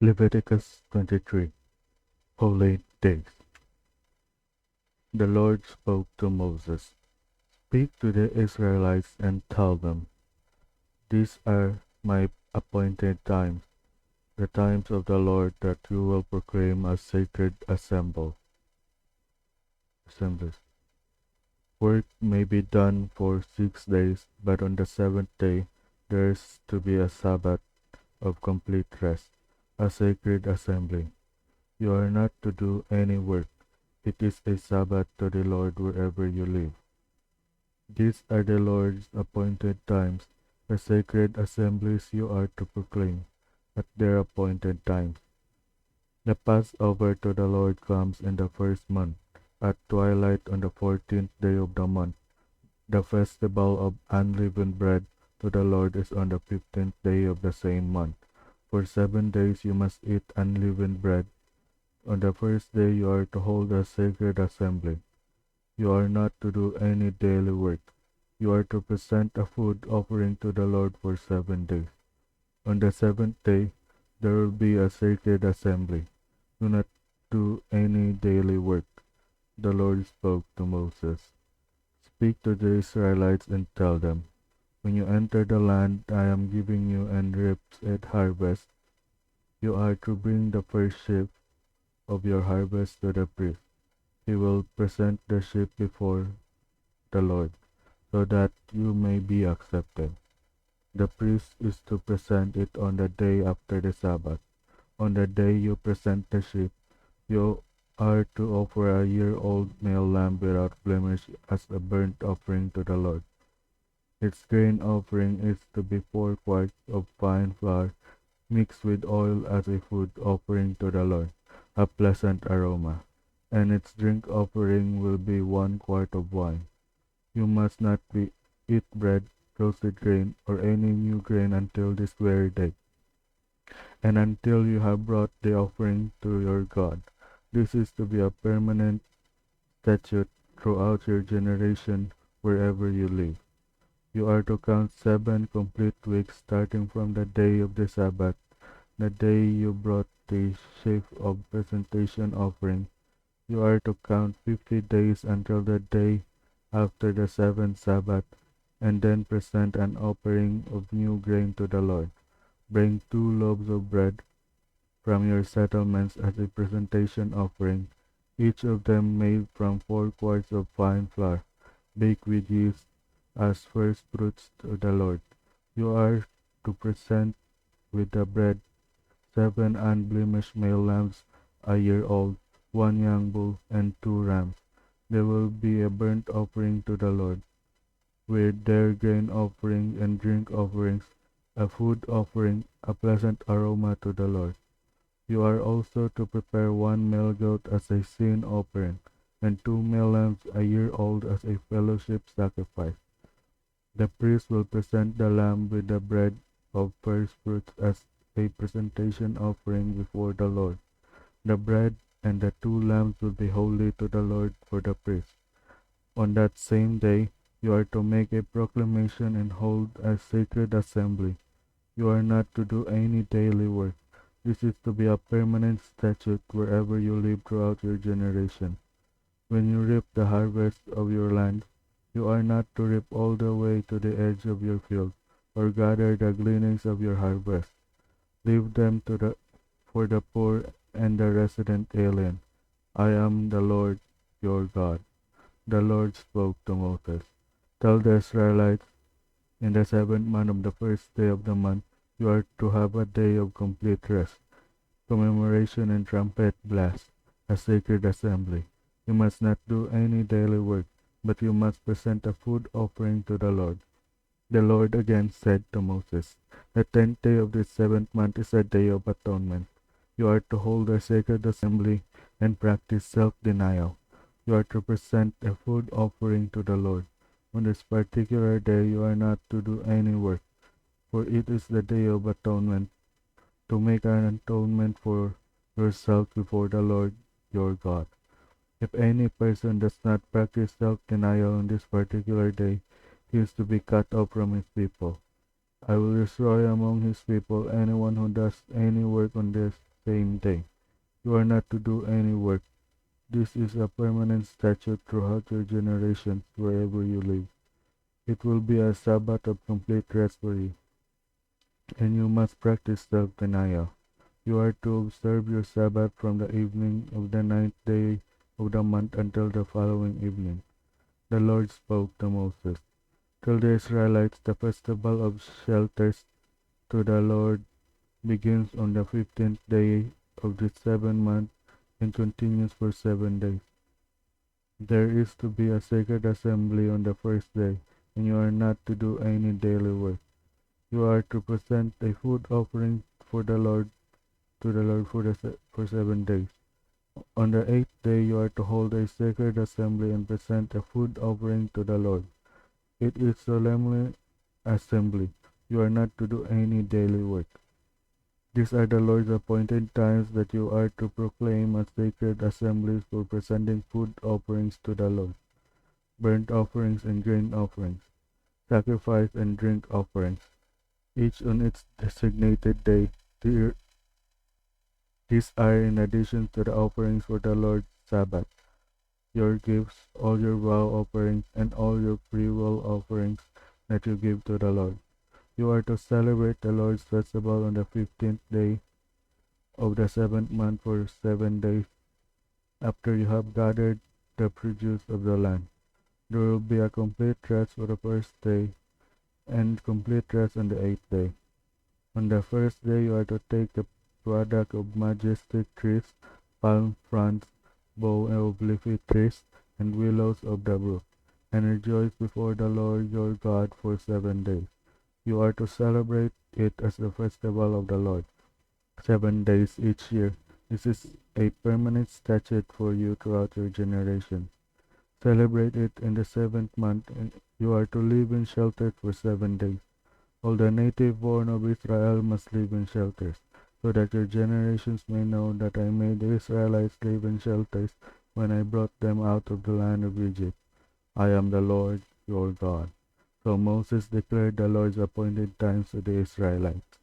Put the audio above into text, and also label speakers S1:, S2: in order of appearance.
S1: Leviticus 23. Holy Days. The Lord spoke to Moses. Speak to the Israelites and tell them, these are my appointed times, the times of the Lord that you will proclaim as sacred assemblies. Work may be done for 6 days, but on the seventh day there is to be a Sabbath of complete rest, a sacred assembly. You are not to do any work. It is a Sabbath to the Lord wherever you live. These are the Lord's appointed times, the sacred assemblies you are to proclaim at their appointed times. The Passover to the Lord comes in the first month, at twilight on the 14th day of the month. The festival of unleavened bread to the Lord is on the 15th day of the same month. For 7 days you must eat unleavened bread. On the first day you are to hold a sacred assembly. You are not to do any daily work. You are to present a food offering to the Lord for 7 days. On the seventh day there will be a sacred assembly. Do not do any daily work. The Lord spoke to Moses. Speak to the Israelites and tell them, when you enter the land I am giving you and reap its harvest, you are to bring the first sheaf of your harvest to the priest. He will present the sheep before the Lord, so that you may be accepted. The priest is to present it on the day after the Sabbath. On the day you present the sheep, you are to offer a year-old male lamb without blemish as a burnt offering to the Lord. Its grain offering is to be 4 quarts of fine flour mixed with oil as a food offering to the Lord, a pleasant aroma, and its drink offering will be 1 quart of wine. You must not eat bread, roasted grain, or any new grain until this very day, and until you have brought the offering to your God. This is to be a permanent statute throughout your generation wherever you live. You are to count 7 complete weeks starting from the day of the Sabbath, the day you brought the sheaf of presentation offering. You are to count 50 days until the day after the seventh Sabbath, and then present an offering of new grain to the Lord. Bring 2 loaves of bread from your settlements as a presentation offering, each of them made from 4 quarts of fine flour, baked with yeast as first fruits to the Lord. You are to present with the bread 7 unblemished male lambs a year old, 1 young bull, and 2 rams. There will be a burnt offering to the Lord, with their grain offering and drink offerings, a food offering, a pleasant aroma to the Lord. You are also to prepare 1 male goat as a sin offering, and 2 male lambs a year old as a fellowship sacrifice. The priest will present the lamb with the bread of first fruits as a presentation offering before the Lord. The bread and the 2 lambs will be holy to the Lord for the priest. On that same day you are to make a proclamation and hold a sacred assembly. You are not to do any daily work. This is to be a permanent statute wherever you live throughout your generation. When you reap the harvest of your land, you are not to reap all the way to the edge of your field, or gather the gleanings of your harvest. Leave them for the poor and the resident alien. I am the Lord your God. The Lord spoke to Moses. Tell the Israelites, in the seventh month of the first day of the month, you are to have a day of complete rest, commemoration and trumpet blast, a sacred assembly. You must not do any daily work, but you must present a food offering to the Lord. The Lord again said to Moses, the 10th day of the seventh month is a day of atonement. You are to hold a sacred assembly and practice self-denial. You are to present a food offering to the Lord. On this particular day you are not to do any work, for it is the day of atonement, to make an atonement for yourself before the Lord your God. If any person does not practice self-denial on this particular day, he is to be cut off from his people. I will destroy among his people anyone who does any work on this are not to do any work. This is a permanent statute throughout your generations wherever you live. It will be a Sabbath of complete rest for you, and you must practice self-denial. You are to observe your Sabbath from the evening of the ninth day of the month until the following evening. The Lord spoke to Moses. Tell the Israelites the festival of shelters to the Lord begins on the 15th day of the seventh month and continues for 7 days. There is to be a sacred assembly on the first day, and you are not to do any daily work. You are to present a food offering for the Lord to the Lord for 7 days. On the eighth day you are to hold a sacred assembly and present a food offering to the Lord. It is solemn assembly. You are not to do any daily work. These are the Lord's appointed times that you are to proclaim as sacred assemblies for presenting food offerings to the Lord, burnt offerings and grain offerings, sacrifice and drink offerings, each on its designated day. These are in addition to the offerings for the Lord's Sabbath, your gifts, all your vow offerings, and all your freewill offerings that you give to the Lord. You are to celebrate the Lord's festival on the 15th day of the seventh month for 7 days after you have gathered the produce of the land. There will be a complete rest for the first day and complete rest on the eighth day. On the first day you are to take the product of majestic trees, palm fronds, bow of leafy trees, and willows of the brook, and rejoice before the Lord your God for 7 days. You are to celebrate it as the festival of the Lord, 7 days each year. This is a permanent statute for you throughout your generations. Celebrate it in the seventh month, and you are to live in shelters for 7 days. All the native born of Israel must live in shelters, so that your generations may know that I made the Israelites live in shelters when I brought them out of the land of Egypt. I am the Lord your God. So Moses declared the Lord's appointed times to the Israelites.